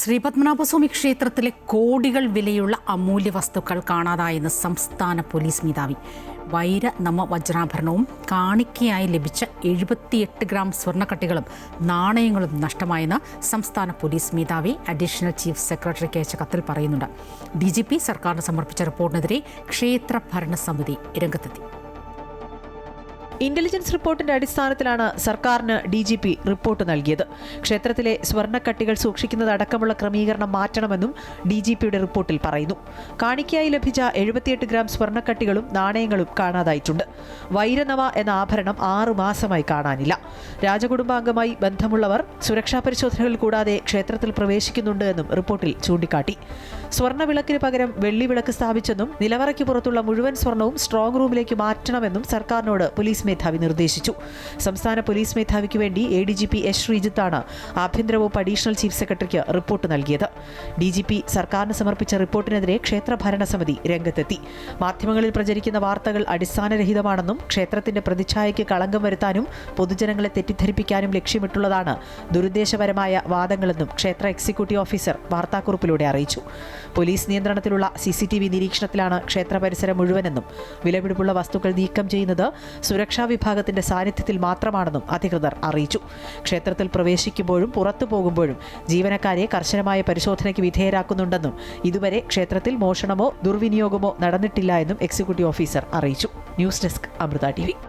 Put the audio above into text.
ശ്രീപത്മനാഭസ്വാമി ക്ഷേത്രത്തിലെ കോടികൾ വിലയുള്ള അമൂല്യ വസ്തുക്കൾ കാണാതായെന്ന് സംസ്ഥാന പോലീസ് മേധാവി. നമ വജ്രാഭരണവും കാണിക്കയായി ലഭിച്ച 78 ഗ്രാം സ്വർണ്ണക്കട്ടികളും നാണയങ്ങളും നഷ്ടമായെന്ന് സംസ്ഥാന പോലീസ് മേധാവി അഡീഷണൽ ചീഫ് സെക്രട്ടറിക്ക് അയച്ച കത്തിൽ പറയുന്നുണ്ട്. DGP സർക്കാരിന് സമർപ്പിച്ച റിപ്പോർട്ടിനെതിരെ ക്ഷേത്ര ഭരണസമിതി രംഗത്തെത്തി. ഇന്റലിജൻസ് റിപ്പോർട്ടിന്റെ അടിസ്ഥാനത്തിലാണ് സർക്കാരിന് DGP റിപ്പോർട്ട് നൽകിയത്. ക്ഷേത്രത്തിലെ സ്വർണ്ണക്കട്ടികൾ സൂക്ഷിക്കുന്നതടക്കമുള്ള ക്രമീകരണം മാറ്റണമെന്നും DGPയുടെ റിപ്പോർട്ടിൽ പറയുന്നു. കാണിക്കയായി ലഭിച്ച 78 ഗ്രാം സ്വർണ്ണക്കട്ടികളും നാണയങ്ങളും കാണാതായിട്ടുണ്ട്. വൈരനവ എന്ന ആഭരണം 6 മാസമായി കാണാനില്ല. രാജകുടുംബാംഗമായി ബന്ധമുള്ളവർ സുരക്ഷാ പരിശോധനകൾ കൂടാതെ ക്ഷേത്രത്തിൽ പ്രവേശിക്കുന്നുണ്ട് എന്നും റിപ്പോർട്ടിൽ ചൂണ്ടിക്കാട്ടി. സ്വർണ്ണവിളക്കിന് പകരം വെള്ളിവിളക്ക് സ്ഥാപിച്ചെന്നും നിലവറയ്ക്ക് പുറത്തുള്ള മുഴുവൻ സ്വർണ്ണവും സ്ട്രോങ് റൂമിലേക്ക് മാറ്റണമെന്നും സർക്കാരിനോട് പോലീസ് മേധാവി നിർദ്ദേശിച്ചു. സംസ്ഥാന പോലീസ് മേധാവിക്ക് വേണ്ടി ADGP S. ശ്രീജിത്താണ് ആഭ്യന്തര വകുപ്പ് അഡീഷണൽ ചീഫ് സെക്രട്ടറിക്ക് റിപ്പോർട്ട് നൽകിയത്. DGP സർക്കാരിന് സമർപ്പിച്ച റിപ്പോർട്ടിനെതിരെ ക്ഷേത്ര ഭരണസമിതി രംഗത്തെത്തി. മാധ്യമങ്ങളിൽ പ്രചരിക്കുന്ന വാർത്തകൾ അടിസ്ഥാനരഹിതമാണെന്നും ക്ഷേത്രത്തിന്റെ പ്രതിച്ഛായയ്ക്ക് കളങ്കം വരുത്താനും പൊതുജനങ്ങളെ തെറ്റിദ്ധരിപ്പിക്കാനും ലക്ഷ്യമിട്ടുള്ളതാണ് ദുരുദ്ദേശപരമായ വാദങ്ങളെന്നും ക്ഷേത്ര എക്സിക്യൂട്ടീവ് ഓഫീസർ വാർത്താക്കുറിപ്പിലൂടെ അറിയിച്ചു. പോലീസ് നിയന്ത്രണത്തിലുള്ള CCTV നിരീക്ഷണത്തിലാണ് ക്ഷേത്ര പരിസരം മുഴുവനെന്നും വിലപിടിപ്പുള്ള വസ്തുക്കൾ നീക്കം ചെയ്യുന്നത് സുരക്ഷാ വിഭാഗത്തിന്റെ സാന്നിധ്യത്തിൽ മാത്രമാണെന്നും അധികൃതർ അറിയിച്ചു. ക്ഷേത്രത്തിൽ പ്രവേശിക്കുമ്പോഴും പുറത്തു പോകുമ്പോഴും ജീവനക്കാരെ കർശനമായ പരിശോധനയ്ക്ക് വിധേയരാക്കുന്നുണ്ടെന്നും ഇതുവരെ ക്ഷേത്രത്തിൽ മോഷണമോ ദുർവിനിയോഗമോ നടന്നിട്ടില്ല എന്നും എക്സിക്യൂട്ടീവ് ഓഫീസർ അറിയിച്ചു. News desk Amrita TV.